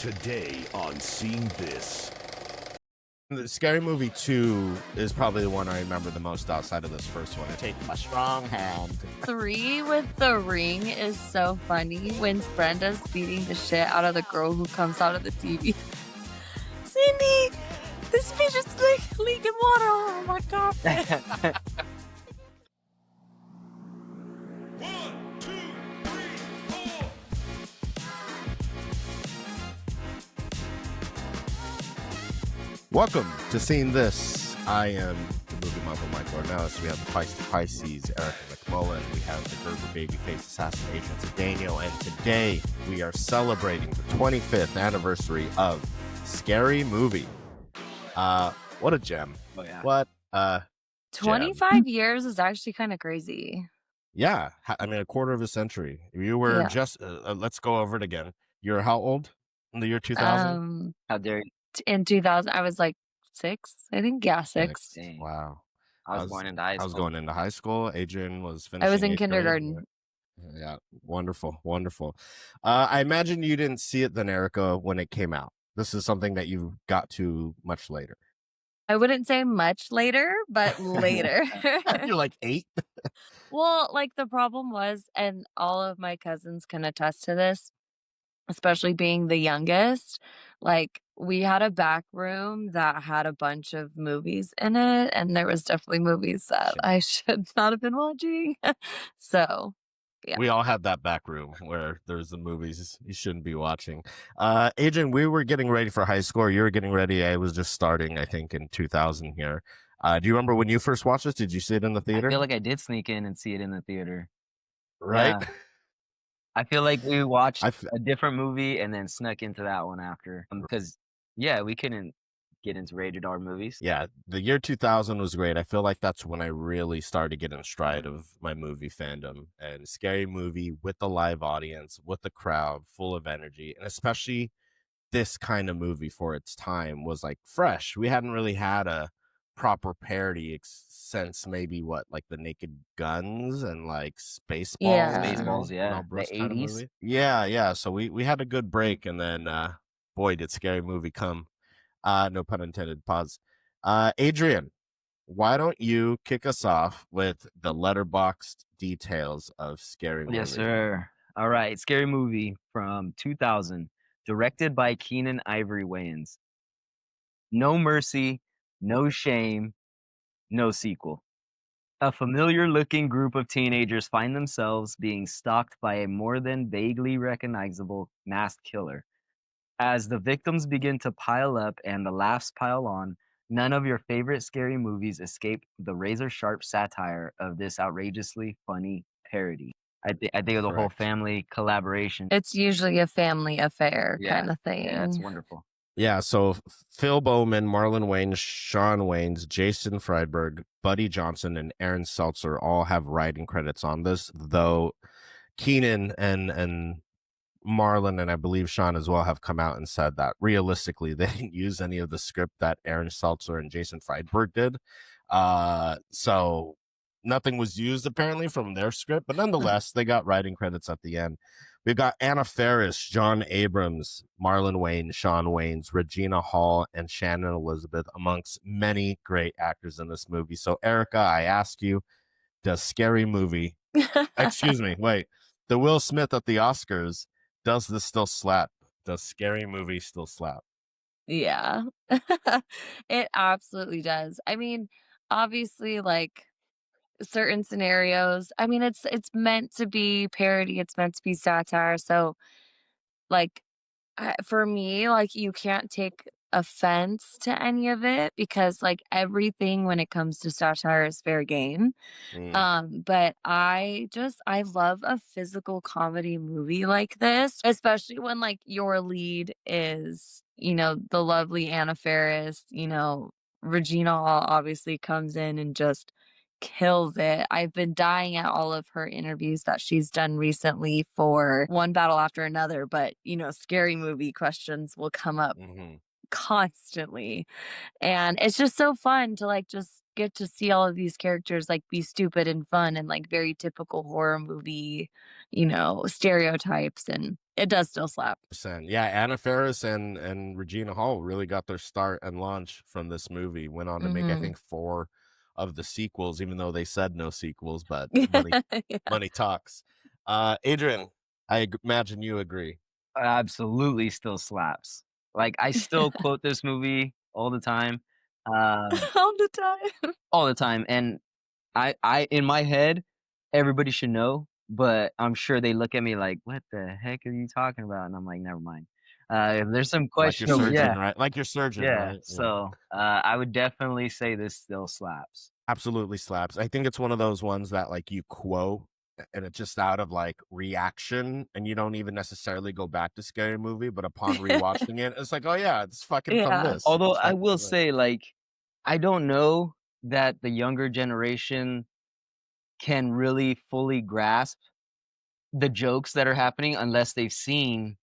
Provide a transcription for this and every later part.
Today on Seeing This. The Scary Movie 2 is probably the one I remember the most outside of this first one. I take my strong hand. 3 with the ring is so funny when Brenda's beating the shit out of the girl who comes out of the TV. Cindy, this bitch is like leaking water all over my carpet. 1, 2, 3, 4. Welcome to Seeing This. I am the movie mother, Michael Ornelas. We have the Feisty Pisces, Erica McMullen. We have the Gerber Babyface Assassination to Daniel. And today we are celebrating the 25th anniversary of Scary Movie. What a gem. Oh, yeah. What 25 years is actually kind of crazy. Yeah. I mean, a quarter of a century. You were Yeah. just, let's go over it again. You're how old in the year 2000? How dare you? In 2000, I was like 6, I think. Yeah, 6. Dang. Wow. I was going into high school. I was going into high school. Adrian was finishing. I was in 8th grade. kindergarten. Yeah, wonderful. I imagine you didn't see it then, Erica, when it came out. This is something that you got to much later. I wouldn't say much later, but later. You're like 8? Well, like the problem was, and all of my cousins can attest to this, especially being the youngest, like we had a back room that had a bunch of movies in it, and there was definitely movies that I should not have been watching. So, yeah. We all had that back room where there's the movies you shouldn't be watching. Adrian, we were getting ready for high school. You were getting ready. I was just starting, I think, in 2000 here. Do you remember when you first watched this? Did you see it in the theater? I feel like I did sneak in and see it in the theater. Right? Yeah. I feel like we watched a different movie and then snuck into that one after. Because, yeah, we couldn't get into rated R movies. Yeah, the year 2000 was great. I feel like that's when I really started to get in stride of my movie fandom. And Scary Movie with the live audience, with the crowd, full of energy. And especially this kind of movie for its time was like fresh. We hadn't really had a proper parody since maybe like the Naked Guns and like Spaceballs. Yeah. Spaceballs, yeah. The 80s. Yeah. So we had a good break, and then boy, did Scary Movie come. No pun intended. Pause. Adrian, why don't you kick us off with the letterboxed details of Scary Movie? Yes, sir. All right. Scary Movie from 2000, directed by Keenan Ivory Wayans. No mercy, no shame, no sequel. A familiar-looking group of teenagers find themselves being stalked by a more than vaguely recognizable masked killer. As the victims begin to pile up and the laughs pile on, none of your favorite scary movies escape the razor-sharp satire of this outrageously funny parody. I think it was a whole family collaboration. It's usually a family affair kind of thing. Yeah, it's wonderful. Yeah, so Phil Bowman, Marlon Wayans, Sean Wayans, Jason Friedberg, Buddy Johnson, and Aaron Seltzer all have writing credits on this, though Keenan and Marlon, and I believe Sean as well, have come out and said that realistically they didn't use any of the script that Aaron Seltzer and Jason Friedberg did. So nothing was used apparently from their script, but nonetheless, they got writing credits at the end. We've got Anna Faris, John Abrams, Marlon Wayans, Sean Wayans, Regina Hall, and Shannon Elizabeth, amongst many great actors in this movie. So, Erica, I ask you, does Scary Movie, the Will Smith at the Oscars, does this still slap? Does Scary Movie still slap? Yeah. It absolutely does. I mean, obviously, like certain scenarios, I mean, it's meant to be parody, it's meant to be satire. So, like, for me, like, you can't take offense to any of it because, like, everything when it comes to satire is fair game. But I love a physical comedy movie like this, especially when like your lead is, the lovely Anna Faris, Regina Hall obviously comes in and just kills it. I've been dying at all of her interviews that she's done recently for One Battle After Another, but Scary Movie questions will come up constantly. And it's just so fun to like just get to see all of these characters like be stupid and fun and like very typical horror movie, stereotypes. And It does still slap. Yeah, Anna Faris and Regina Hall really got their start and launch from this movie. Went on to make, I think, 4 of the sequels, even though they said no sequels, but money Yeah. money talks. Adrian, I imagine you agree. Absolutely still slaps. Like, I still quote this movie all the time. All the time. All the time. And I in my head, everybody should know, but I'm sure they look at me like, "What the heck are you talking about?" And I'm like, "Never mind." If there's some Like your questionable, surgeon, right? Like your surgeon, yeah. right? Yeah. So I would definitely say this still slaps. Absolutely slaps. I think it's one of those ones that like you quote and it's just out of like reaction and you don't even necessarily go back to Scary Movie, but upon rewatching it, it's like, oh yeah, it's fucking from Yeah. this. Although It's I fucking will from this. say, like, I don't know that the younger generation can really fully grasp the jokes that are happening unless they've seen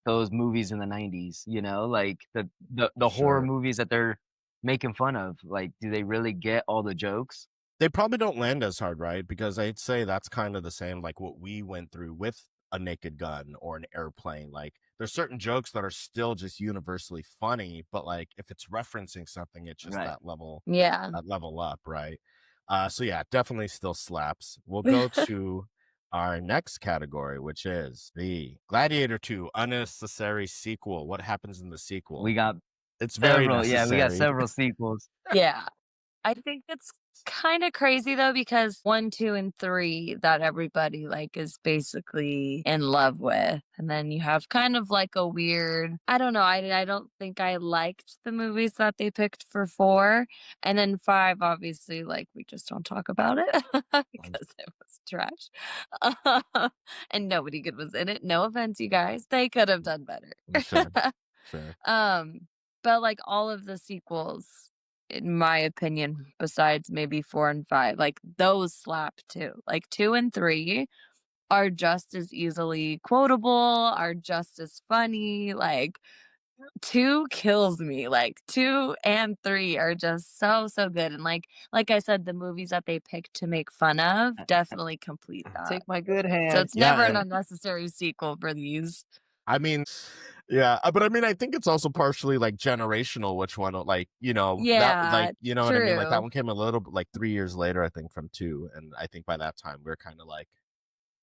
those movies in the 90s, you know, like the horror Sure. movies that they're making fun of. Like, do they really get all the jokes? They probably don't land as hard, right? Because I'd say that's kind of the same like what we went through with a naked gun or an airplane. Like there's certain jokes that are still just universally funny, but like if it's referencing something, it's just Right. that level up, right? So yeah, definitely still slaps. We'll go to our next category, which is the Gladiator 2 unnecessary sequel. What happens in the sequel? We got It's very several, yeah, we got necessary. several sequels. Yeah. I think it's kind of crazy though because 1, 2, and 3 that everybody like is basically in love with, and then you have kind of like a weird. I don't know. I don't think I liked the movies that they picked for 4, and then 5. Obviously, like we just don't talk about it because it was trash, and nobody good was in it. No offense, you guys. They could have done better. Sure. But like all of the sequels, in my opinion, besides maybe 4 and 5, like those slap too. Like 2 and 3 are just as easily quotable, are just as funny. Like 2 kills me. Like 2 and 3 are just so good. And like I said, the movies that they picked to make fun of definitely complete that. Take my good So hand. it's never Yeah, an unnecessary sequel for these. I mean, yeah, but I mean, I think it's also partially like generational, which one, like, that, Yeah, like, you know what I mean? Like that true. one came a little bit like 3 years later, I think, from 2. And I think by that time we're kind of like,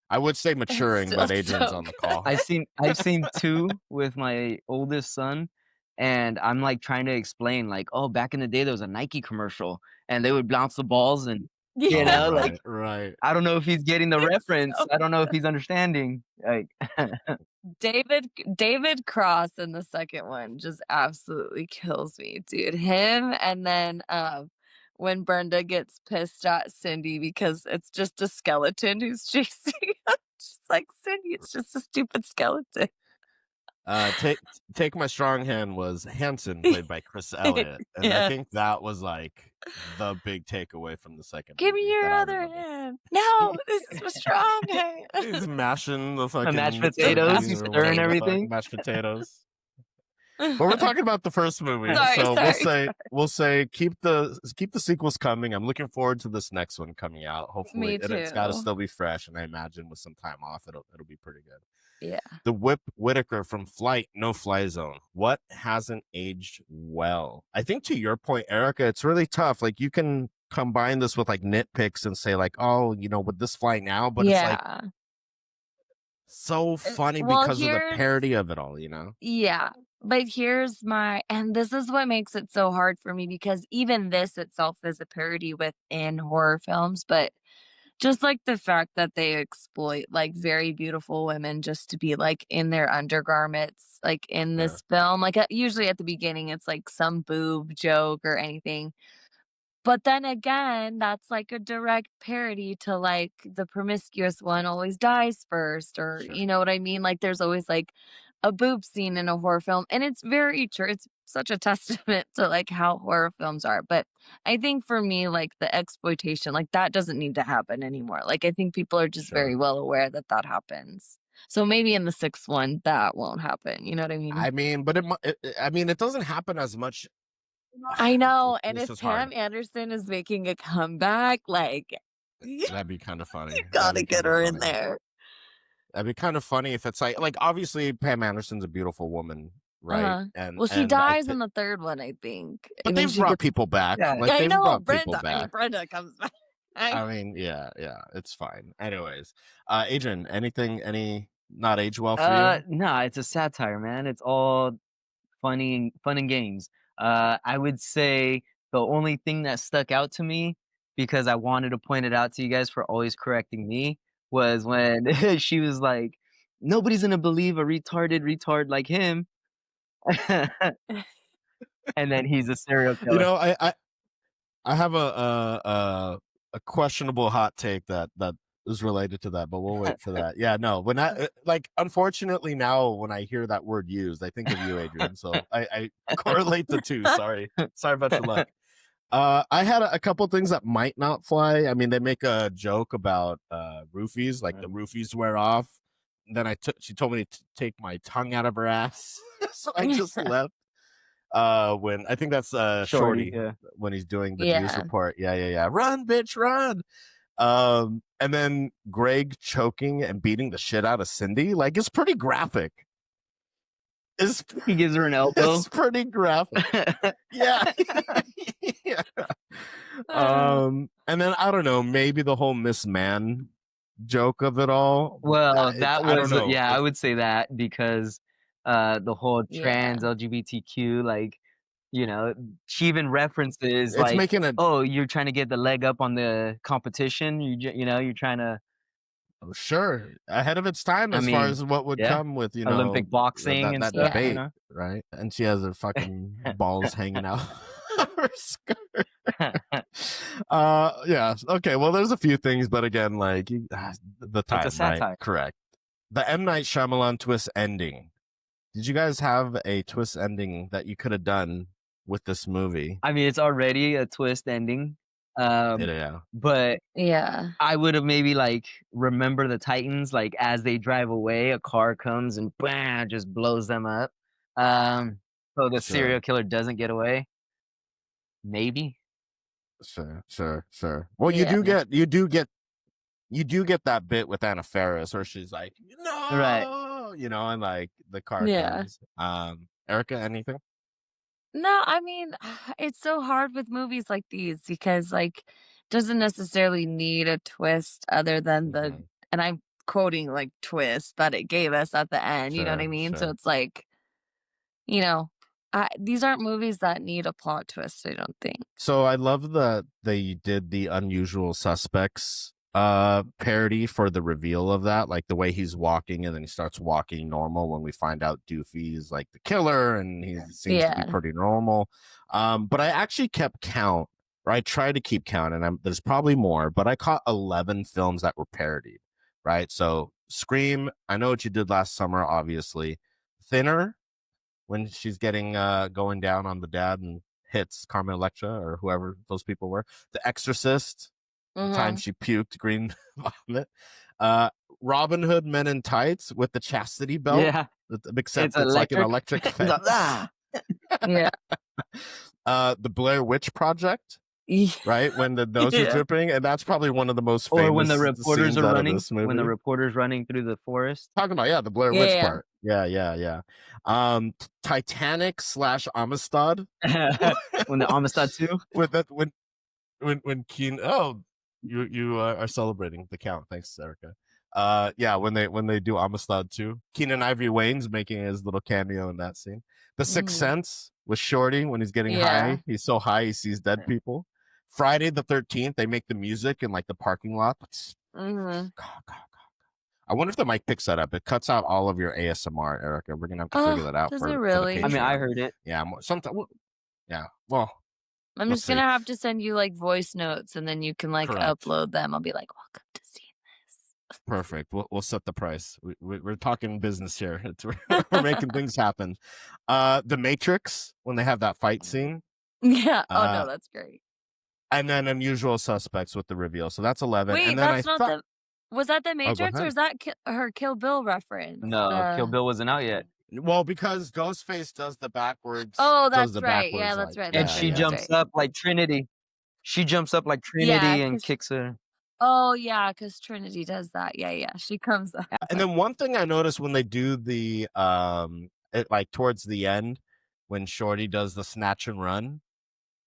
I would say It's maturing, still but Adrian's so on the good. call. I've seen 2 with my oldest son, and I'm like trying to explain, like, oh, back in the day there was a Nike commercial and they would bounce the balls and you Yeah. know, like Right. I don't know if he's getting the It's reference. so I don't know if good. he's understanding. Like David Cross in the second one just absolutely kills me, dude. Him and then when Brenda gets pissed at Cindy because it's just a skeleton who's chasing her. She's like, Cindy, it's just a stupid skeleton. Take My Strong Hand was Hanson, played by Chris Elliott, and I Yeah. think that was like the big takeaway from the second Give me movie your that I other remember. hand. No, this is my strong hand. He's mashing the the fucking mashed The potatoes, mashed he's turkeys or stirring whatever the fuck, everything. mashed potatoes. But we're talking about the first movie, Sorry, so sorry. we'll say keep the sequels coming. I'm looking forward to this next one coming out. Hopefully, Me and it's got to too. still be fresh, and I imagine with some time off, it'll be pretty good. Yeah. The Whitaker from Flight, No Fly Zone. What hasn't aged well? I think to your point, Erica, it's really tough. Like you can combine this with like nitpicks and say like, oh, would this fly now? But it's like Yeah. so funny Well, because of the here's parody of it all. Yeah, but here's my and this is what makes it so hard for me because even this itself is a parody within horror films, but just like the fact that they exploit like very beautiful women just to be like in their undergarments, like in Yeah. this film, like usually at the beginning it's like some boob joke or anything. But then again, that's like a direct parody to like the promiscuous one always dies first, or Sure. you know what I mean? Like there's always like a boob scene in a horror film, and it's very true. It's such a testament to like how horror films are. But I think for me, like the exploitation, like that doesn't need to happen anymore. Like I think people are just very Sure. well aware that that happens. So maybe in the sixth one that won't happen. You know what I mean? I mean, but it doesn't happen as much. I know, and This if is hard. Pam Anderson is making a comeback, like That'd be kind of funny. you gotta get her in there. That'd be kind of funny if it's like obviously Pam Anderson's a beautiful woman, right? Well, she And dies in the third one, I think. but And then they've she brought gets. people back. Yeah. Like I they've know brought people Brenda. I mean, back. Brenda comes back. I mean, yeah, it's fine. Anyways, Adrian, any not age well for you? Nah, it's a satire, man. It's all fun and games. I would say the only thing that stuck out to me, because I wanted to point it out to you guys for always correcting me, was when she was like, "Nobody's gonna believe a retard like him," and then he's a serial You killer. know, I have a questionable hot take that is related to that, but we'll wait for that. Yeah, no, when I like, unfortunately now when I hear that word used, I think of you, Adrian. So I correlate the two. Sorry about your luck. I had a couple things that might not fly. I mean, they make a joke about roofies, like the roofies wear off. And then she told me to take my tongue out of her ass, so I just left. When I think that's Shorty, yeah. when he's doing the Yeah. news report. Yeah. Run, bitch, run. And then Greg choking and beating the shit out of Cindy. Like, it's pretty graphic. He gives her an elbow. It's pretty graphic. Yeah. Yeah. And then I don't know, maybe the whole Miss Man joke of it all. Well, that I don't was know. yeah, I would say that because the whole trans LGBTQ, like, you know, she even references It's like, making a oh, you're trying to get the leg up on the competition. You know, you're trying to sure ahead of its time I as far mean, as what would yeah, come with, you know, Olympic boxing and that stuff, debate, you know. right? And she has her fucking balls hanging out of her skirt. Yeah, okay, well there's a few things, but again, like the time, It's a satire. right? Correct. The M. Night Shyamalan twist ending. Did you guys have a twist ending that you could have done with this movie? I mean, it's already a twist ending. Yeah. But Yeah. I would have maybe like remember the Titans, like as they drive away, a car comes and bam, just blows them up. So the serial killer doesn't get away. Maybe. Sure. Well, Yeah. you do get that bit with Anna Faris where she's like, no, Right. you know, and like the car Yeah. comes. Erica, anything? No, I mean, it's so hard with movies like these because, like, doesn't necessarily need a twist other than the, Mhm. and I'm quoting like twist that it gave us at the end. You know what I mean? So Sure. it's like, you know, these aren't movies that need a plot twist. I don't think. So I love that they did the Unusual Suspects parody for the reveal of that, like the way he's walking and then he starts walking normal when we find out Doofy's like the killer and he seems to be pretty normal. But I actually kept count, or I tried to keep count, and there's probably more, but I caught 11 films that were parodied, right? So Scream, I Know What You Did Last Summer, obviously. Thinner, when she's getting going down on the dad and hits Carmen Electra or whoever those people were. The Exorcist, the time she puked green vomit. Robin Hood Men in Tights with the chastity belt. Yeah. Except it's like an electric fence. Yeah. The Blair Witch Project. Right, when the nose is dripping, and that's probably one of the most famous. Or when the reporters are running, when the reporter's running through the forest. Talking about the Blair Witch part. Yeah. Titanic / Amistad. When the Amistad 2. With that when Keen. Oh, you are celebrating the count. Thanks, Erica. Yeah, when they do Amistad 2, Keenan Ivory Wayans making his little cameo in that scene. The Sixth Sense with Shorty when he's getting high. He's so high he sees dead people. Friday the 13th, they make the music in like the parking lot. God. I wonder if the mic picks that up. It cuts out all of your ASMR, Erica. We're gonna have to figure that out. Does it really? I mean, I heard it. Yeah, sometimes. Yeah. Well, I'm just gonna have to send you like voice notes, and then you can like upload them. I'll be like, "Welcome to seeing this." Perfect. We'll set the price. We're talking business here. We're making things happen. The Matrix, when they have that fight scene. Yeah. Oh no, that's great. And then Unusual Suspects with the reveal. So that's 11. Wait, and then that's not the. Was that the Matrix or is that her Kill Bill reference? No, Kill Bill wasn't out yet. Well, because Ghostface does the backwards. Oh, that's right. Yeah, that's right. And she jumps up like Trinity. She jumps up like Trinity and kicks her. Oh, yeah, because Trinity does that. Yeah, she comes up. And then one thing I noticed when they do the it like towards the end when Shorty does the snatch and run,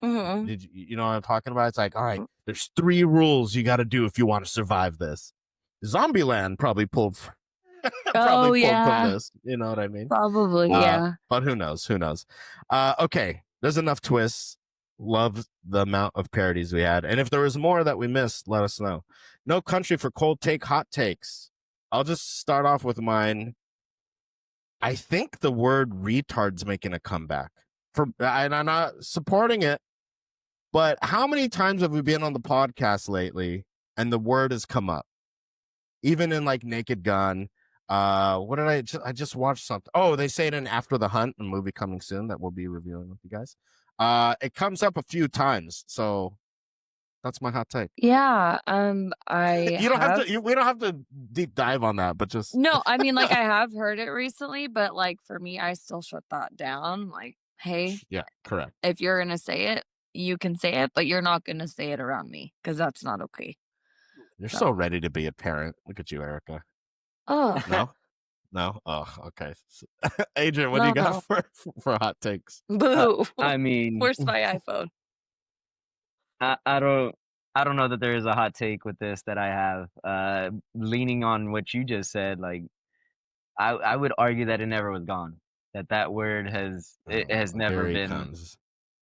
Mhm. did you know what I'm talking about? It's like, all right, there's 3 rules you got to do if you want to survive this. Zombieland probably pulled Oh, probably pulled from yeah. this, you know what I mean? Probably, yeah. But who knows? Who knows? Okay, there's enough twists. Love the amount of parodies we had, and if there was more that we missed, let us know. No Country for Cold Take hot takes. I'll just start off with mine. I think the word retard's making a comeback. And I'm not supporting it, but how many times have we been on the podcast lately and the word has come up? Even in like Naked Gun. What did I just watched something. Oh, they say it in After the Hunt, a movie coming soon that we'll be reviewing with you guys. It comes up a few times, so that's my hot take. Yeah, I You don't have have to we don't have to deep dive on that, but just No, I mean, like, I have heard it recently, but, like, for me, I still shut that down, like, "Hey, yeah, correct. if you're gonna say it, you can say it, but you're not gonna say it around me, because that's not okay." You're So so ready to be a parent. Look at you, Erica. Oh, No? No? Oh, okay. Adrian, what do you got no. for hot takes? Boo. I mean, Where's my iPhone? I don't know that there is a hot take with this that I have. Leaning on what you just said, like I would argue that it never was gone. That word it has never Here he been comes.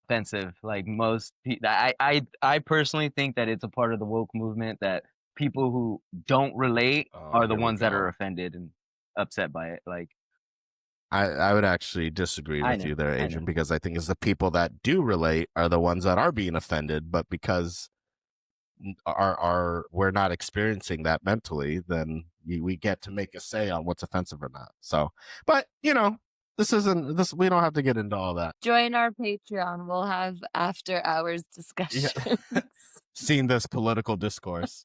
offensive. Like most people, I personally think that it's a part of the woke movement that people who don't relate Oh, are the here we ones that are go. offended and upset by it. Like I would actually disagree I with know, you there, I know. Adrian, because I think it's the people that do relate are the ones that are being offended, but because we're not experiencing that mentally, then we get to make a say on what's offensive or not. So, but you know, this isn't this. We don't have to get into all that. Join our Patreon. We'll have after hours Yeah, discussions. seen this political discourse.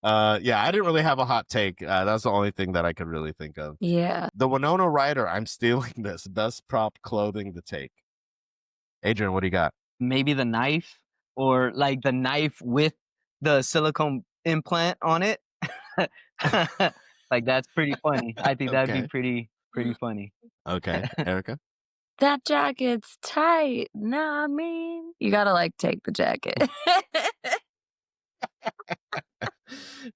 Yeah, I didn't really have a hot take. That's the only thing that I could really think of. Yeah. The Winona Ryder, I'm stealing this. Best prop clothing to take. Adrian, what do you got? Maybe the knife or like the knife with the silicone implant on it. Like that's pretty funny. I think that'd be Okay. pretty funny. Okay, Erica. That jacket's tight. Nah, I mean, you gotta like take the jacket.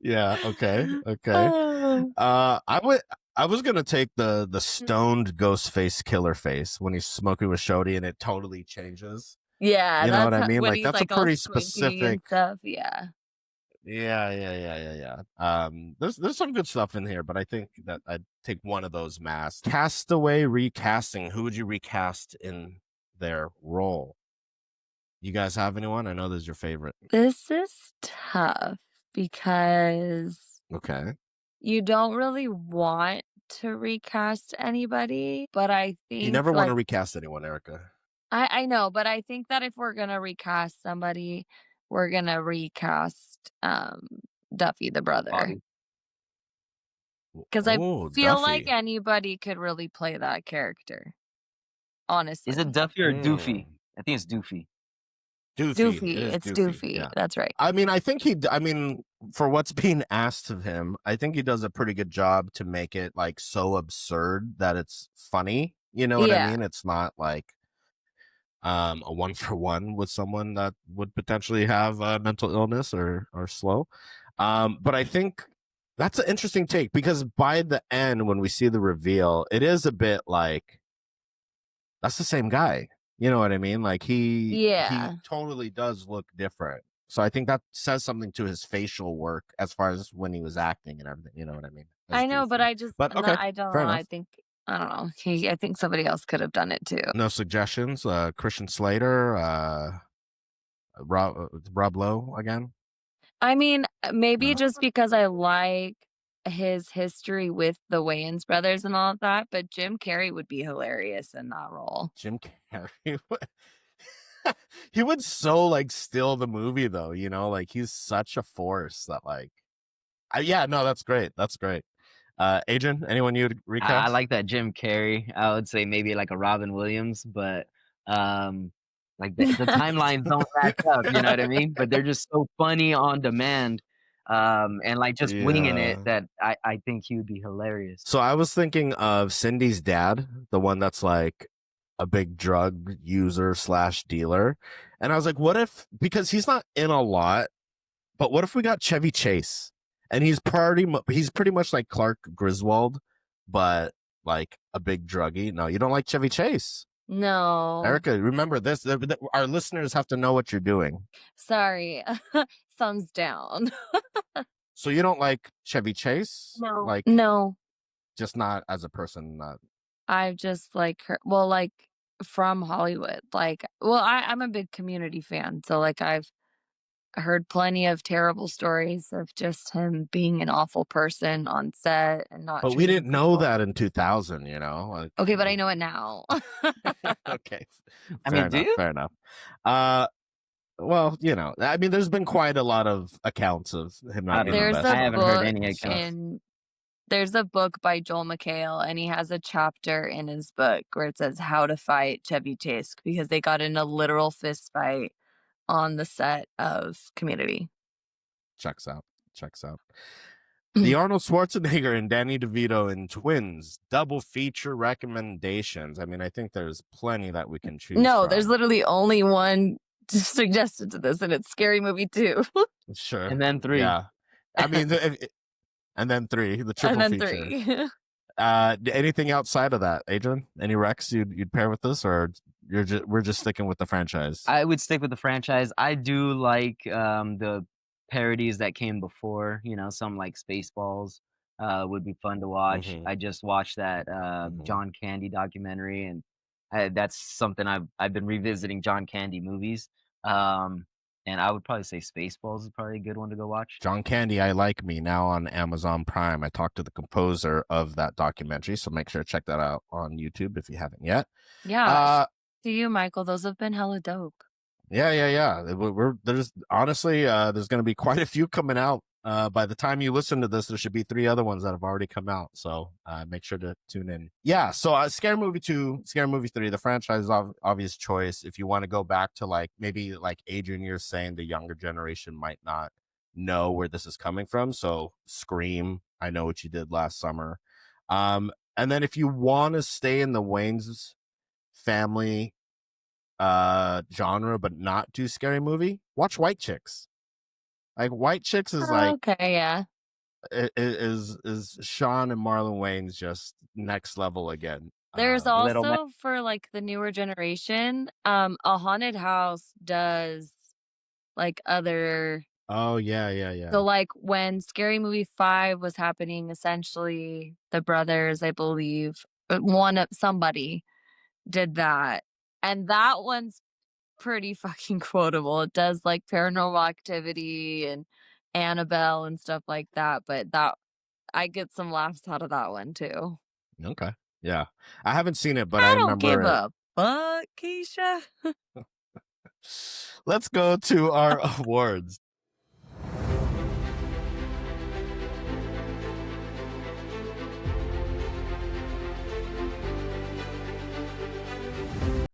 Yeah. Okay. Okay. Oh. I was gonna take the stoned ghost face killer face when he's smoking with Shody and it totally changes. Yeah, You know what I mean? when Like he's that's a like all pretty squinty and specific. stuff. Yeah. Yeah. There's some good stuff in here, but I think that I'd take one of those masks. Castaway recasting. Who would you recast in their role? You guys have anyone? I know this is your favorite. This is tough because Okay. you don't really want to recast anybody, but I You think never want like to recast anyone, Erica. I know, but I think that if we're gonna recast somebody, we're gonna recast Duffy the brother. Bobby. Because I Oh, feel like Duffy. anybody could really play that character. Honestly. Is it Duffy or Doofy? Mm. I think it's Doofy. Doofy. It Doofy. is It's Doofy. Doofy. Yeah. That's right. I mean, I mean, for what's being asked of him, I think he does a pretty good job to make it like so absurd that it's funny. You know what I Yeah. mean? It's not like a 1-for-1 with someone that would potentially have mental illness or slow. But I think that's an interesting take because by the end, when we see the reveal, it is a bit like that's the same guy. You know what I mean? Like he Yeah. totally does look different. So I think that says something to his facial work as far as when he was acting and everything. You know what I mean? As I know, but Doofy. I just But no, okay, I don't fair know. enough. I don't know. I think somebody else could have done it too. No suggestions. Christian Slater, Rob Lowe again. I mean, maybe No. just because I like his history with the Wayans brothers and all of that, but Jim Carrey would be hilarious in that role. Jim Carrey. He would so like steal the movie though, you know, like he's such a force that like yeah, no, that's great. That's great. Adrian, anyone you'd recast? I like that Jim Carrey. I would say maybe like a Robin Williams, but Like the timelines don't match up, you know what I mean? But they're just so funny on demand, and like just winging it Yeah. that I think he would be hilarious. So I was thinking of Cindy's dad, the one that's like a big drug user slash dealer. And I was like, what if, because he's not in a lot, but what if we got Chevy Chase? And he's pretty much like Clark Griswold, but like a big druggie. No, you don't like Chevy Chase. No. Erica, remember this. Our listeners have to know what you're doing. Sorry. Thumbs down. So you don't like Chevy Chase? No. Like, No. just not as a person. I just like her. Well, like from Hollywood. Like, well, I'm a big Community fan. So, like, I've heard plenty of terrible stories of just him being an awful person on set and not But we treating didn't know people. that in 2000, you know? Like, Okay, but I know it now. okay. I mean, do you? Fair enough. Well, you know, I mean, there's been quite a lot of accounts of him I not don't being know. the There's best. a I haven't heard book any accounts. there's a book by Joel McHale, and he has a chapter in his book where it says how to fight Chevy Chase because they got in a literal fist fight on the set of Community. Checks out. The Arnold Schwarzenegger and Danny DeVito in Twins double feature recommendations. I mean, I think there's plenty that we can choose No, from. there's literally only one suggested to this, and it's Scary Movie 2. Sure. And then 3. Yeah. I mean, and then 3, the triple and then feature. 3. Anything outside of that, Adrian? Any recs you'd pair with this, or we're just sticking with the franchise? I would stick with the franchise. I do like the parodies that came before. You know, some like Spaceballs would be fun to watch. Mhm. I just watched that Mhm. John Candy documentary, and that's something I've been revisiting John Candy movies. And I would probably say Spaceballs is probably a good one to go watch. John Candy, I Like Me, now on Amazon Prime. I talked to the composer of that documentary, so make sure to check that out on YouTube if you haven't yet. Yeah. To you, Michael, those have been hella dope. Yeah. There's honestly there's going to be quite a few coming out. By the time you listen to this, there should be 3 other ones that have already come out. So make sure to tune in. Yeah. So Scary Movie 2, Scary Movie 3, the franchise is obvious choice. If you want to go back to like maybe like Adrian, you're saying the younger generation might not know where this is coming from. So Scream, I Know What You Did Last Summer. And then if you want to stay in the Wayans family genre but not do Scary Movie, watch White Chicks. Like White Chicks is like Okay, yeah. is Sean and Marlon Wayans just next level again. There's Little also for like the newer generation, a haunted house does like other. Oh yeah. So like when Scary Movie 5 was happening, essentially the brothers, I believe, somebody did that, and that one's pretty fucking quotable. It does like Paranormal Activity and Annabelle and stuff like that, but that I get some laughs out of that one too. Okay. Yeah. I haven't seen it, but I I don't give remember it. a fuck, Keisha. Let's go to our awards.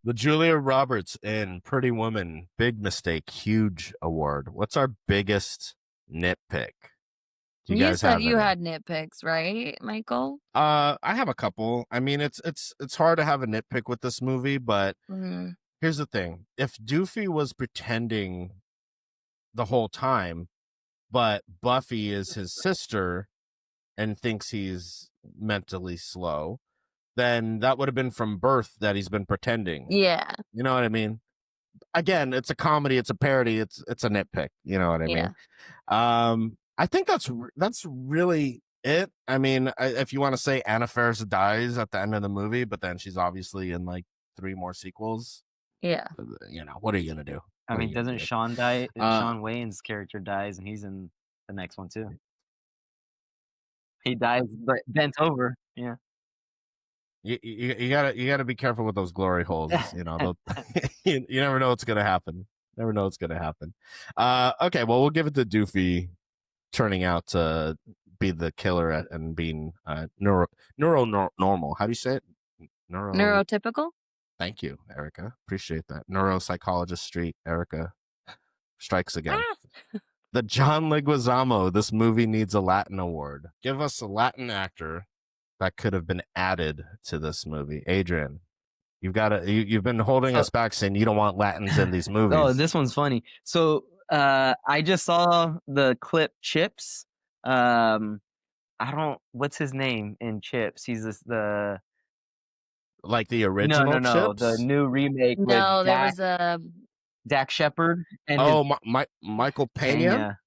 The Julia Roberts in Pretty Woman, Big Mistake, huge award. What's our biggest nitpick? Do You guys said have you any? had nitpicks, right, Michael? I have a couple. I mean, it's hard to have a nitpick with this movie, but Mm. here's the thing. If Doofy was pretending the whole time, but Buffy is his sister and thinks he's mentally slow, then that would have been from birth that he's been pretending. Yeah. You know what I mean? Again, it's a comedy, it's a parody, it's a nitpick. You know what I mean? I think that's really it. I mean, if you want to say Anna Faris dies at the end of the movie, but then she's obviously in like 3 more sequels. Yeah. You know, what are you gonna do? I mean, doesn't do? Sean die? Sean Wayne's character dies, and he's in the next one too. He dies, but bent over. Yeah. You gotta be careful with those glory holes. You know, you never know what's gonna happen. Never know what's gonna happen. Okay, well, we'll give it to Doofy turning out to be the killer and being normal. How do you say it? Neurotypical? Thank you, Erica. Appreciate that. Neuropsychologist Street, Erica strikes again. The John Leguizamo, this movie needs a Latin award. Give us a Latin actor that could have been added to this movie. Adrian, you've been holding us back saying you don't want Latins in these movies. Oh, this one's funny. So I just saw the clip Chips. What's his name in Chips? He's the like the original no, Chips? the new remake with No, there was a Dak Shepard and Michael Pena? Pena.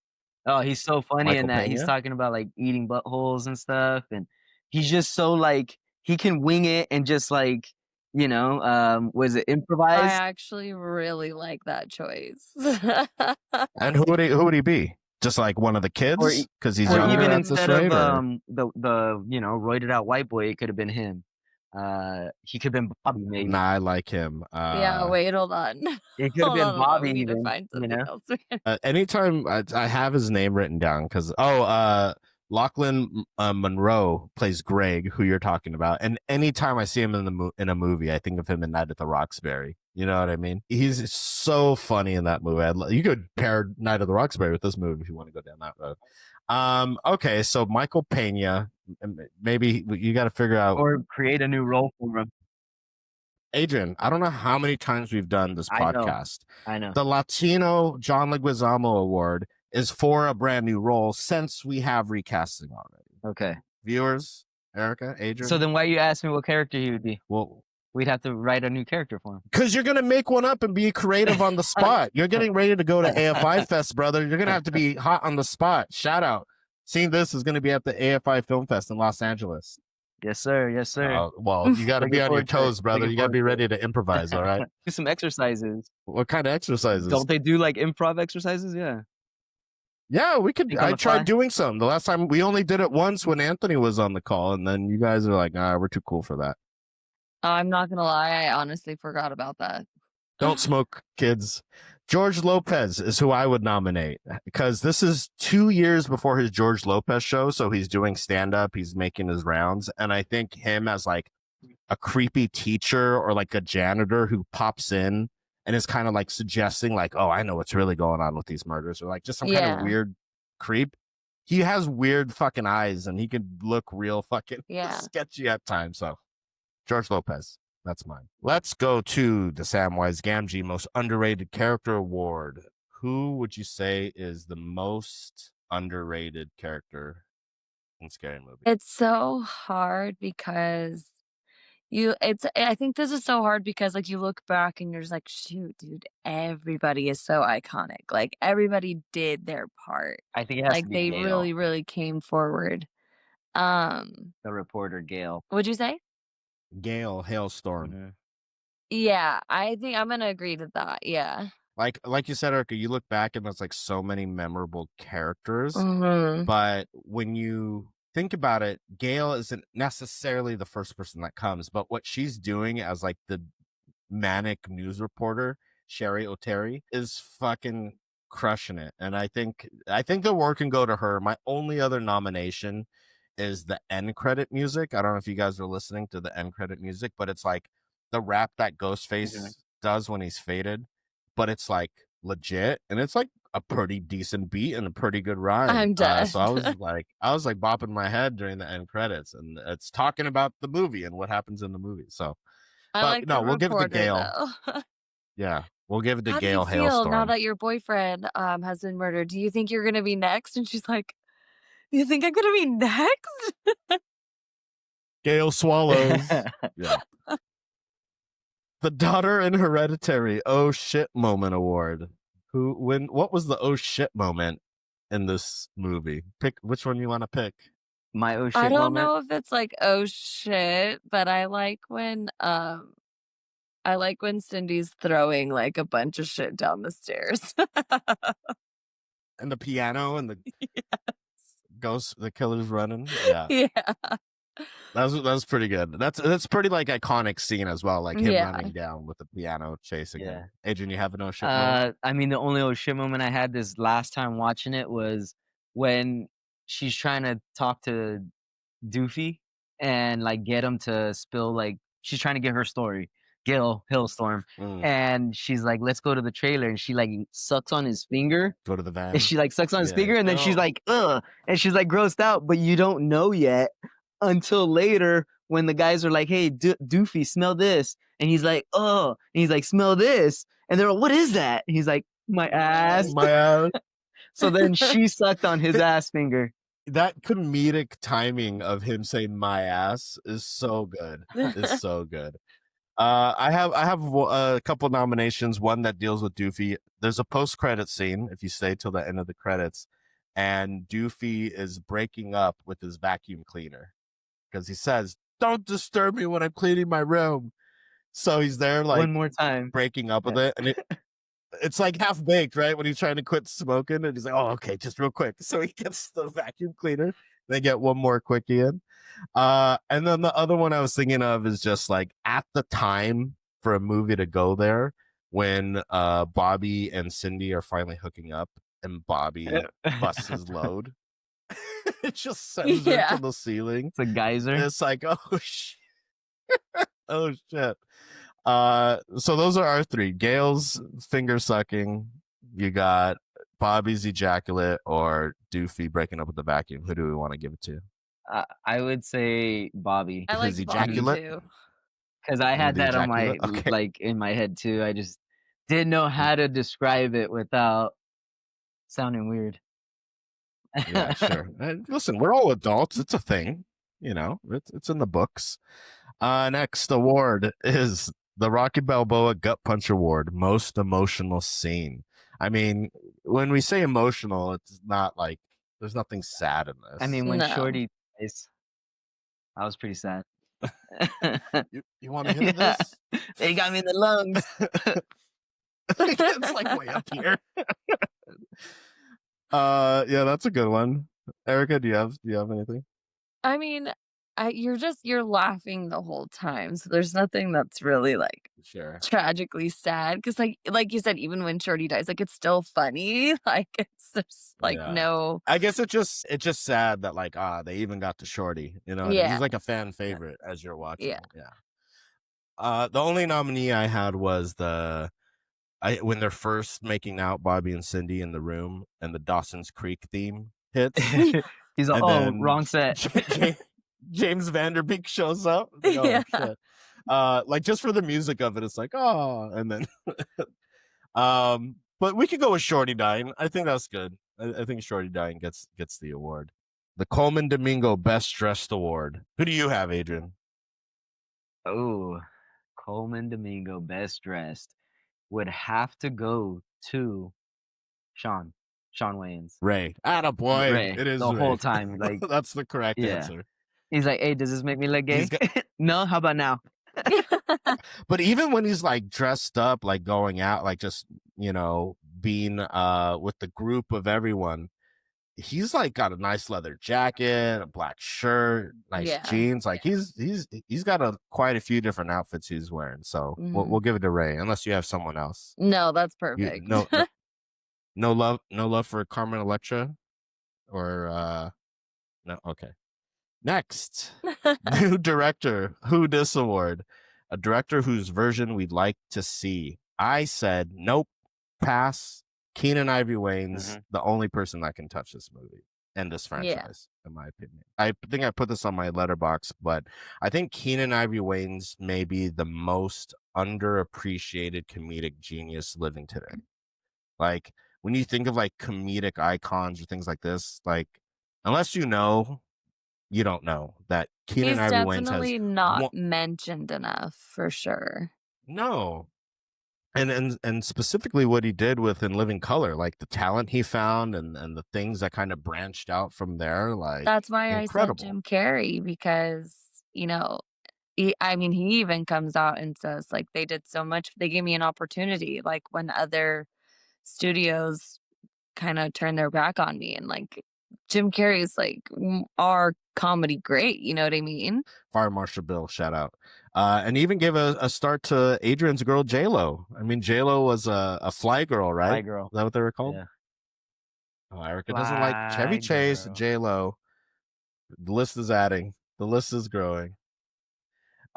Oh, he's so funny Michael in that. He's Pena? talking about like eating buttholes and stuff, and he's just so like he can wing it and just like was it I improvised? actually really like that choice. And who would he be? Just like one of the kids? Because he's Or younger even at this instead rate? of the roided out white boy, it could have been him. He could have been Bobby, maybe. Nah, I like him. Yeah, wait, hold on. It could have Hold been on. Bobby. We need to even, find something else. Anytime I have his name written down because Lachlan Monroe plays Greg, who you're talking about, and anytime I see him in a movie, I think of him in Night at the Roxbury. You know what I mean? He's so funny in that movie. You could pair Night at the Roxbury with this movie if you want to go down that road. Okay, so Michael Pena, maybe you got to figure out or create a new role for him. Adrian, I don't know how many times we've done this podcast. I know. The Latino John Leguizamo Award is for a brand new role since we have recasting already. Okay. Viewers, Erica, Adrian. So then why you ask me what character he would be? Well, we'd have to write a new character for him. Because you're going to make one up and be creative on the spot. You're getting ready to go to AFI Fest, brother. You're going to have to be hot on the spot. Shout out. Seeing This is going to be at the AFI Film Fest in Los Angeles. Yes, sir. Yes, sir. Well, you got to be on your toes, brother. You got to be ready to improvise, all right? Do some exercises. What kind of exercises? Don't they do like improv exercises? Yeah. Yeah, we could. I tried doing some. The last time we only did it once when Anthony was on the call, and then you guys are like, "Nah, we're too cool for that." I'm not gonna lie, I honestly forgot about that. Don't smoke, kids. George Lopez is who I would nominate because this is 2 years before his George Lopez show, so he's doing stand up. He's making his rounds, and I think him as like a creepy teacher or like a janitor who pops in and is kind of like suggesting like, oh, I know what's really going on with these murders, or like just some kind of weird creep. He has weird fucking eyes and he can look real fucking sketchy at times. So George Lopez, that's mine. Let's go to the Samwise Gamgee Most Underrated Character Award. Who would you say is the most underrated character in Scary Movie? It's so hard because I think this is so hard because like you look back and you're just like, shoot, dude, everybody is so iconic. Like everybody did their part. I think it has like to be they Gail. really, really came forward. The reporter Gail. What'd you say? Gail Hailstorm. Mm-hmm. Yeah, I think I'm gonna agree to that. Yeah. Like you said, Erica, you look back and there's like so many memorable characters. Mhm. But when you think about it, Gail isn't necessarily the first person that comes, but what she's doing as like the manic news reporter, Sherry O'Terry, is fucking crushing it. And I think the award can go to her. My only other nomination is the end credit music. I don't know if you guys are listening to the end credit music, but it's like the rap that Ghostface does when he's faded, but it's like legit and it's like a pretty decent beat and a pretty good rhyme. I'm dead. So I was like bopping my head during the end credits, and it's talking about the movie and what happens in the movie. So we'll give it to Gail. Yeah, we'll give it to Gail How do you feel Hailstorm. now that your boyfriend has been murdered? Do you think you're gonna be next? And she's like, you think I'm gonna be next? Gail swallows. Yeah. The daughter in Hereditary Oh Shit Moment Award. What was the oh shit moment in this movie? Pick which one you want to pick. My oh shit I don't moment? know if it's like oh shit, but I like when Cindy's throwing like a bunch of shit down the stairs. And the piano and the ghost, the killer's running. Yeah. Yeah. That was pretty good. That's pretty like iconic scene as well, like him running down with the piano chasing him. Adrian, you have an oh shit moment? I mean, the only oh shit moment I had this last time watching it was when she's trying to talk to Doofy and like get him to spill, like she's trying to get her story Gil Hailstorm, and she's like, "Let's go to the trailer," and she like sucks on his finger. Go to the van. And she like sucks on his Yeah. finger, and then she's Oh. like, "Ugh," and she's like grossed out, but you don't know yet until later when the guys are like, "Hey, Doofy, smell this," and he's like, "Oh," and he's like, "Smell this," and they're like, "What is that?" And he's like, "My ass." My ass. So then she sucked on his ass finger. That comedic timing of him saying "my ass" is so good. It's so good. I have a couple nominations. One that deals with Doofy. There's a post-credit scene if you stay till the end of the credits, and Doofy is breaking up with his vacuum cleaner because he says, "Don't disturb me when I'm cleaning my room." So he's there like One more time. breaking up with it, and it's like half baked, right? When he's trying to quit smoking, and he's like, "Oh, okay, just real quick." So he gets the vacuum cleaner. They get one more quickie in. And then the other one I was thinking of is just like at the time for a movie to go there when Bobby and Cindy are finally hooking up and Bobby busts his load. It just sends her to the ceiling. It's a geyser. It's like, oh shit. Oh shit. So those are our three. Gail's finger sucking. You got Bobby's ejaculate or Doofy breaking up with the vacuum. Who do we want to give it to? I would say Bobby. I like His Bobby ejaculate? too. Because I had the that on my ejaculate? Okay. like in my head too. I just didn't know how to describe it without sounding weird. Yeah, sure. Listen, we're all adults. It's a thing. You know, it's in the books. Next award is the Rocky Balboa Gut Punch Award, most emotional scene. I mean, when we say emotional, it's not like there's nothing sad in this. I mean, when No. Shorty dies, I was pretty sad. you want to hit this? They got me in the lungs. It's like way up here. Yeah, that's a good one. Erica, do you have anything? I mean, you're laughing the whole time, so there's nothing that's really like Sure. tragically sad because like you said, even when Shorty dies, like it's still funny. Like it's just like Yeah. no. I guess it's just sad that like they even got to Shorty. You know, Yeah. he's like a fan favorite as you're watching. Yeah. The only nominee I had was when they're first making out, Bobby and Cindy in the room, and the Dawson's Creek theme hits. He's like, And "Oh, then wrong set." James Vanderbeek shows up. Like, oh, Yeah. shit. Like just for the music of it, it's like, oh, and then but we could go with Shorty dying. I think that's good. I think Shorty dying gets the award. The Coleman Domingo Best Dressed Award. Who do you have, Adrian? Oh, Coleman Domingo, best dressed, would have to go to Sean Wayans. Ray. Attaboy. Ray, It is the Ray. whole time, like That's the correct yeah. answer. He's like, "Hey, does this make me look gay?" He's got- No, how about now? But even when he's like dressed up, like going out, like just, you know, being with the group of everyone, he's like got a nice leather jacket, a black shirt, nice Yeah. jeans. Like he's got quite a few different outfits he's wearing. So we'll give it to Ray, unless you have someone else. No, that's You, perfect. no love for Carmen Electra, or no. Okay. Next, new director. Who dis award? A director whose version we'd like to see. I said nope, pass. Keenan Ivory Wayans, the only person that can touch this movie and this franchise, in my opinion. I think I put this on my letterbox, but I think Keenan Ivory Wayans may be the most underappreciated comedic genius living today. Like when you think of like comedic icons or things like this, like unless you know, you don't know that Keenan He's Ivory Wayans definitely has not mentioned enough for sure. no. And specifically what he did with In Living Color, like the talent he found and the things that kind of branched out from there, like That's why incredible. I said Jim Carrey because, you know, he even comes out and says like they did so much. They gave me an opportunity, like when other studios kind of turned their back on me, and like Jim Carrey's like our comedy great. You know what I mean? Fire Marshal Bill, shout out. And even gave a start to Adrian's girl J-Lo. I mean, J-Lo was a fly girl, right? Fly girl. Is that what they were called? Yeah. Oh, Erica doesn't like Chevy Chase, girl. J-Lo. The list is adding. The list is growing.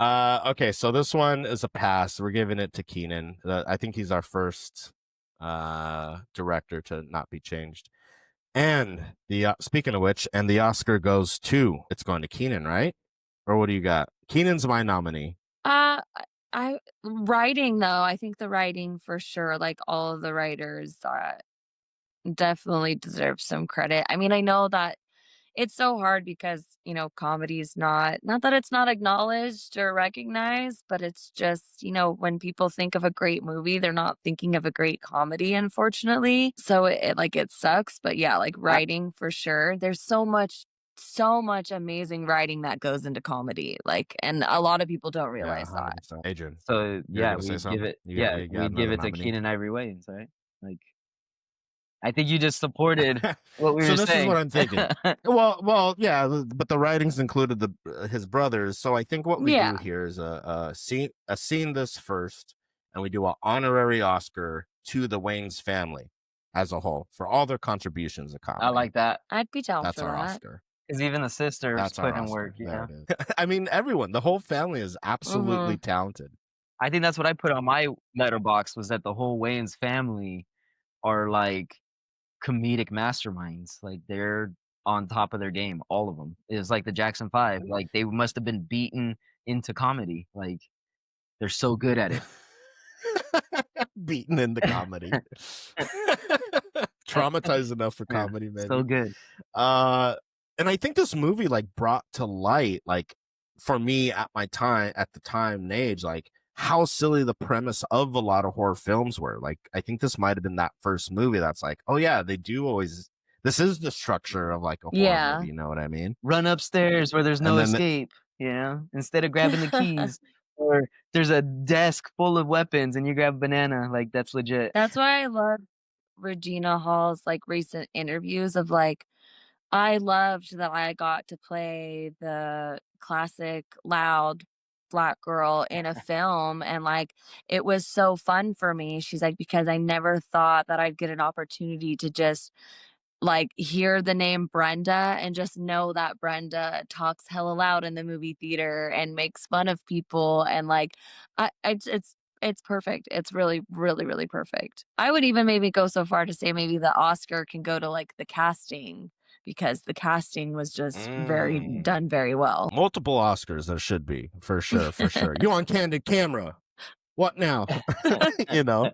Okay, so this one is a pass. We're giving it to Keenan. I think he's our first director to not be changed. And the speaking of which, and the Oscar goes to, it's going to Keenan, right? Or what do you got? Keenan's my nominee. I writing though, I think the writing for sure, like all of the writers definitely deserve some credit. I mean, I know that it's so hard because, comedy is not that it's not acknowledged or recognized, but it's just, when people think of a great movie, they're not thinking of a great comedy, unfortunately. So it sucks, but yeah, like writing for sure. There's so much amazing writing that goes into comedy. Like, and a lot of people don't Yeah, realize that. 100%. Adrian, So you're yeah, gonna say we'd give something? it. You got We'd give another it to nominee? Keenan Ivory Wayans, right? Like, I think you just supported what we So were this saying. is what I'm thinking. Well, yeah, but the writings included his brothers. So I think what we do Yeah. here is a scene this first, and we do an honorary Oscar to the Wayans family as a whole for all their contributions to comedy. I like that. I'd be down That's for our that. Oscar. Because even the sisters That's put our in Oscar. work. There it is. I mean, everyone, the whole family is absolutely talented. I think that's what I put on my letterbox, was that the whole Wayans family are like comedic masterminds. Like, they're on top of their game, all of them. It's like the Jackson 5. Like, they must have been beaten into comedy. Like, they're so good at it. Beaten into comedy. Traumatized enough for Yeah, comedy, man. so good. And I think this movie like brought to light, like, for me at the time and age, like how silly the premise of a lot of horror films were. Like, I think this might have been that first movie that's like, oh yeah, they do always, this is the structure of like a horror Yeah. movie, you know what I mean? Run upstairs where there's no And then escape, instead of grabbing the keys. Or there's a desk full of weapons and you grab a banana. Like, that's legit. That's why I love Regina Hall's like recent interviews of like, I loved that I got to play the classic loud black girl in a film, and like it was so fun for me. She's like, because I never thought that I'd get an opportunity to just like hear the name Brenda and just know that Brenda talks hella loud in the movie theater and makes fun of people, and like it's perfect. It's really, really, really perfect. I would even maybe go so far to say maybe the Oscar can go to like the casting, because the casting was just done very well. multiple Oscars there should be, for sure, for sure. You on Candid Camera. What now? You know?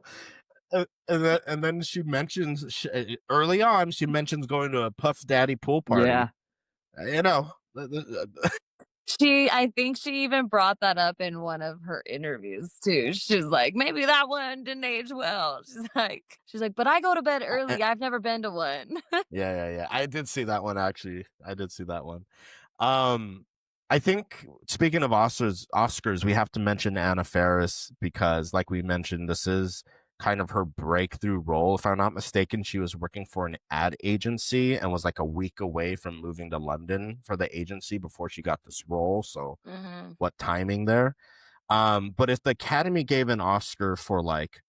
And then she mentions early on, she mentions going to a Puff Daddy pool party. Yeah. You know, I think she even brought that up in one of her interviews too. She's like, maybe that one didn't age well. She's like, but I go to bed early. I've never been to one. yeah. I did see that one, actually. I did see that one. I think, speaking of Oscars, we have to mention Anna Faris, because like we mentioned, this is kind of her breakthrough role. If I'm not mistaken, she was working for an ad agency and was like a week away from moving to London for the agency before she got this role. So what timing there? But if the Academy gave an Oscar for like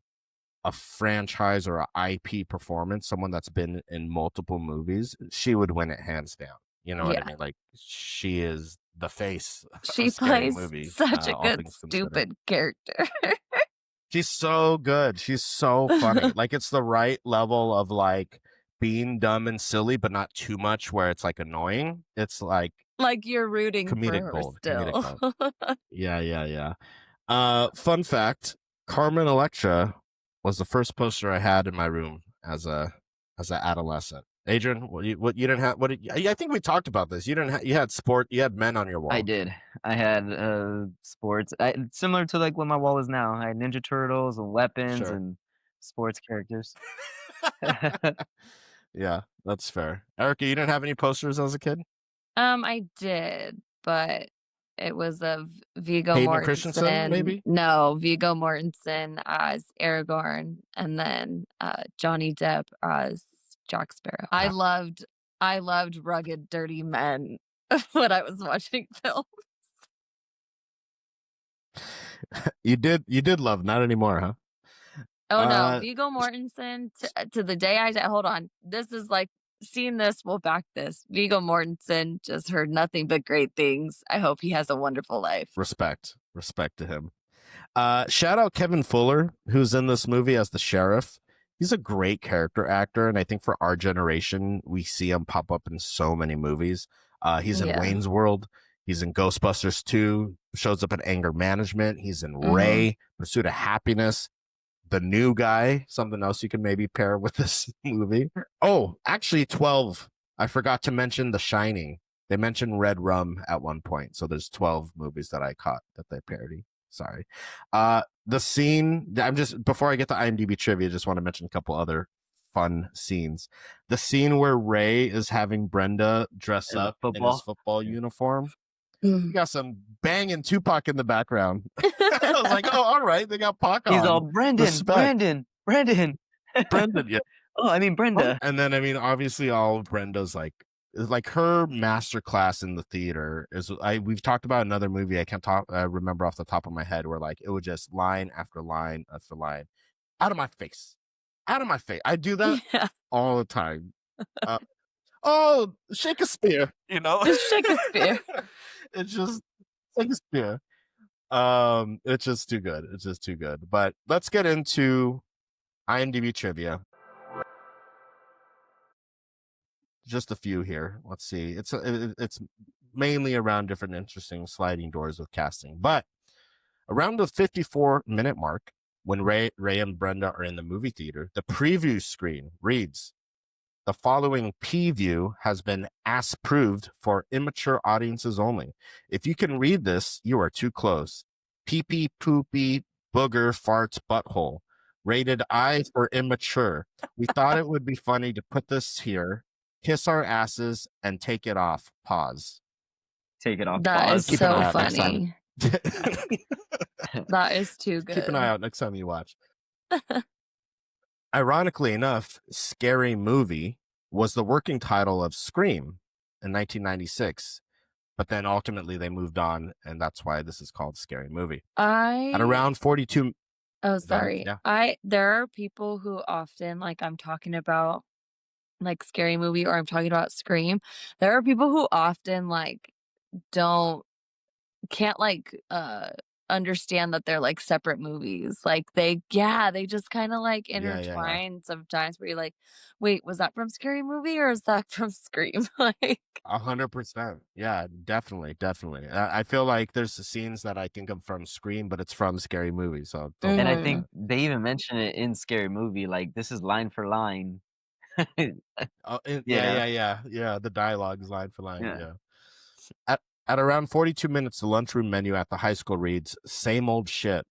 a franchise or a IP performance, someone that's been in multiple movies, she would win it hands down. You know what I mean? Like, she is the face She of Scary plays Movie, such a all good things considered. stupid character. She's so good. She's so funny. Like, it's the right level of like being dumb and silly, but not too much where it's like annoying. It's like you're rooting for comedic her gold. still. Comedic gold. Yeah. Fun fact: Carmen Electra was the first poster I had in my room as an adolescent. Adrian, what you didn't have? I think we talked about this. You didn't. You had men on your wall. I did. I had sports. Similar to like what my wall is now. I had Ninja Turtles and weapons and sports characters. Yeah, that's fair. Erica, you didn't have any posters as a kid? I did, but it was of Viggo Hayden Mortensen. Christensen, maybe? No, Viggo Mortensen as Aragorn, and then Johnny Depp as Jack Sparrow. I loved rugged, dirty men when I was watching films. You did love, not anymore, huh? Oh no, Viggo Mortensen to the day I die. Hold on, this is like Seeing this will back this. Viggo Mortensen just heard nothing but great things. I hope he has a wonderful life. Respect to him. Shout out Kevin Fuller, who's in this movie as the sheriff. He's a great character actor, and I think for our generation, we see him pop up in so many movies. He's in Yeah. Wayne's World. He's in Ghostbusters 2. Shows up in Anger Management. He's in Mhm. Ray, Pursuit of Happiness. The New Guy, something else you can maybe pair with this movie. Oh, actually 12. I forgot to mention The Shining. They mentioned Red Rum at one point. So there's 12 movies that I caught that they parody. Sorry. The scene, before I get to IMDb trivia, just want to mention a couple other fun scenes. The scene where Ray is having Brenda dress In the up in his football? football uniform. Mm. You got some banging Tupac in the background. I was like, oh, all right. They got Pac on. He's all Brendan, Respect. Brendan. Brendan, yeah. Oh, I mean Brenda. And then, I mean, obviously all of Brenda's like her master class in the theater is we've talked about another movie. I can't remember off the top of my head where like it would just line after line after line out of my face. I do that Yeah. all the time. Oh, Shakespeare, you know, It's Shakespeare. it's just Shakespeare. It's just too good. It's just too good. But let's get into IMDb trivia. Just a few here. Let's see. It's mainly around different interesting sliding doors with casting. But around the 54-minute mark, when Ray and Brenda are in the movie theater, the preview screen reads, "The following preview has been ass-proved for immature audiences only. If you can read this, you are too close. Pee-pee, poopy, booger, farts, butthole. Rated I for immature. We thought it would be funny to put this here, kiss our asses, and take it off. Pause." Take it off. That is pause. Keep an eye so out next time. funny. That is too good. Keep an eye out next time you watch. Ironically enough, Scary Movie was the working title of Scream in 1996, but then ultimately they moved on, and that's why this is called Scary Movie. At around 42. Oh, sorry. Yeah. There are people who often, like, I'm talking about like Scary Movie or I'm talking about Scream. There are people who often like can't like understand that they're like separate movies. Like they just kind of like Yeah, yeah. intertwine sometimes where you're like, wait, was that from Scary Movie or is that from Scream? Like 100%. Yeah, definitely. I feel like there's the scenes that I think of from Scream, but it's from Scary Movie. So don't And I Mhm. think they even mention it in Scary Movie, like this is line for line. Yeah. The dialogue is line for line. Yeah. Yeah. At around 42 minutes, the lunchroom menu at the high school reads, "Same old shit."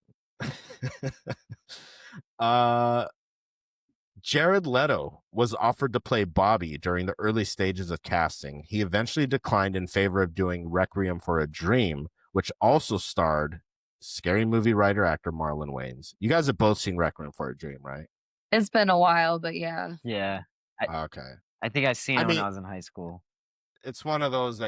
Jared Leto was offered to play Bobby during the early stages of casting. He eventually declined in favor of doing Requiem for a Dream, which also starred Scary Movie writer-actor Marlon Wayans. You guys have both seen Requiem for a Dream, right? It's been a while, but yeah. Yeah. Okay. I think I seen it I when mean- I was in high school. It's one of those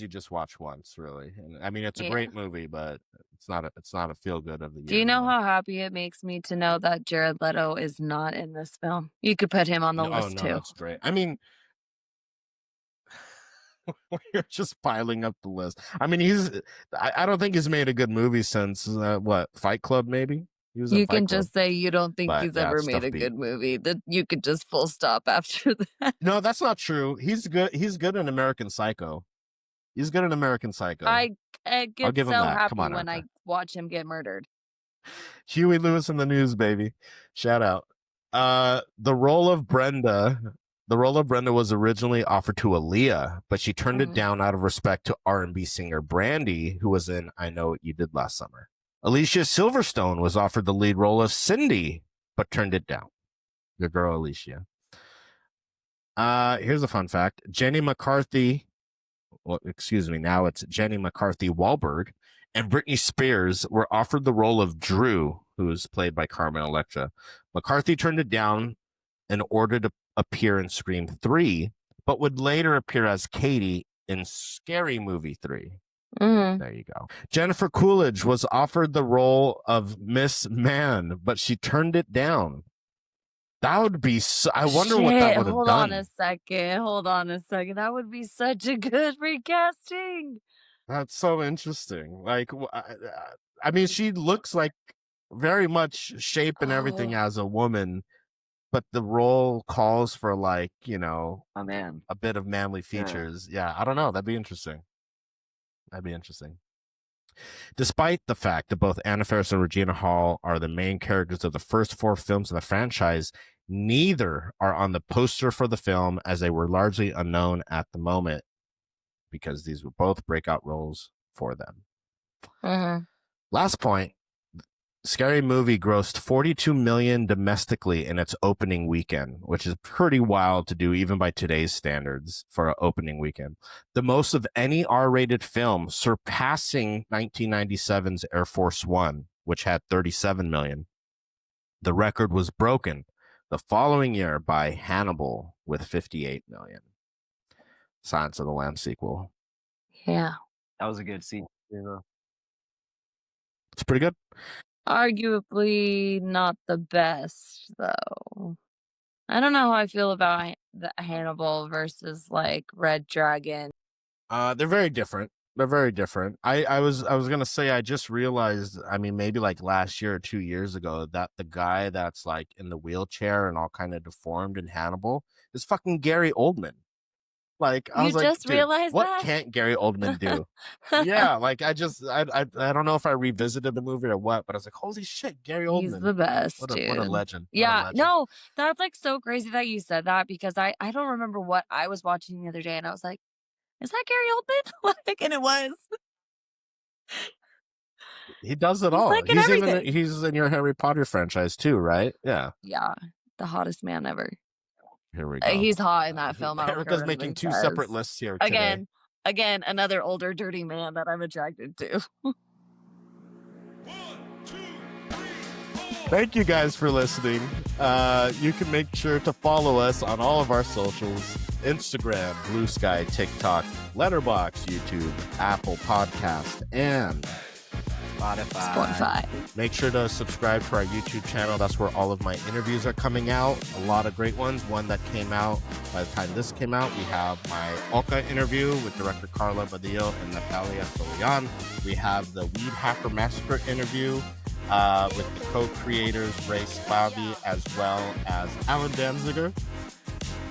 you just watch once, really. And I mean, it's a Yeah. great movie, but it's not a feel good of the year. Do you know how happy it makes me to know that Jared Leto is not in this film? You could put him on the list too. That's great. I mean, we're just piling up the list. I mean, I don't think he's made a good movie since Fight Club, maybe. He was in You Fight can Club. just say you don't think But, he's yeah, ever it's made tough a beat. good movie. That you could just full stop after that. No, that's not true. He's good in American Psycho. He's good in American Psycho. I get give him so that. happy Come on, when I Erica. watch him get murdered. Huey Lewis in the News, baby. Shout out. The role of Brenda was originally offered to Aaliyah, but she turned it Mhm. down out of respect to R&B singer Brandy, who was in I Know What You Did Last Summer. Alicia Silverstone was offered the lead role of Cindy, but turned it down. Your girl Alicia. Here's a fun fact. Jenny McCarthy, now it's Jenny McCarthy Wahlberg, and Britney Spears were offered the role of Drew, who was played by Carmen Electra. McCarthy turned it down in order to appear in Scream 3, but would later appear as Katie in Scary Movie 3. Mhm. There you go. Jennifer Coolidge was offered the role of Miss Man, but she turned it down. That would be. I wonder what that Shit, would have hold on a done. second. Hold on a second. That would be such a good recasting. That's so interesting. Like, I mean, she looks like very much shape and everything Oh, as a woman, but the role calls for like, Oh man. a bit of manly features. Yeah, I don't know. That'd be interesting. That'd be interesting. Despite the fact that both Anna Faris and Regina Hall are the main characters of the first 4 films in the franchise, neither are on the poster for the film, as they were largely unknown at the moment, because these were both breakout roles for them. mhm. Last point. Scary Movie grossed $42 million domestically in its opening weekend, which is pretty wild to do even by today's standards for an opening weekend. The most of any R-rated film, surpassing 1997's Air Force One, which had $37 million. The record was broken the following year by Hannibal with $58 million. Silence of the Lambs sequel. Yeah. That was a good scene. It's pretty good. Arguably not the best, though. I don't know how I feel about the Hannibal versus like Red Dragon. They're very different. They're very different. I was gonna say, I just realized, I mean, maybe like last year or 2 years ago, that the guy that's like in the wheelchair and all kind of deformed in Hannibal is fucking Gary Oldman. Like, I You was like, just dude, realized what that? can't Gary Oldman do? Yeah, like I don't know if I revisited the movie or what, but I was like, holy shit, Gary He's Oldman. the best, What a dude. legend. What a Yeah, legend. no, that's like so crazy that you said that because I don't remember what I was watching the other day and I was like, is that Gary Oldman? Like, and it was. He does it He's all. like in everything. He's in your Harry Potter franchise too, right? Yeah. Yeah, the hottest man ever. Here we go. He's hot in that film. I don't care Erica's what making anybody 2 separate says. lists here today. Again, another older dirty man that I'm attracted to. 1, 2, 3, 4. Thank you guys for listening. You can make sure to follow us on all of our socials: Instagram, Blue Sky, TikTok, Letterboxd, YouTube, Apple Podcast, and Spotify. make sure to subscribe to our YouTube channel. That's where all of my interviews are coming out. A lot of great ones. One that came out by the time this came out, we have my Oka interview with director Carla Badillo and Natalia Solian. We have the Weed Hacker Massacre interview with the co-creators Ray Spivey as well as Alan Danziger.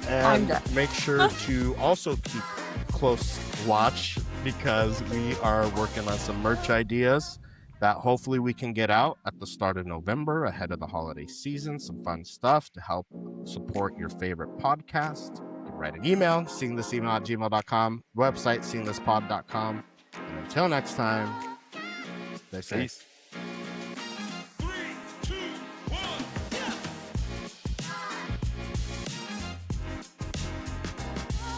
And make sure to also keep close watch, because we are working on some merch ideas that hopefully we can get out at the start of November ahead of the holiday season. Some fun stuff to help support your favorite podcast. You can write an email, seeingthisemail@gmail.com, website, seeingthispod.com. And until next time, stay safe. Peace.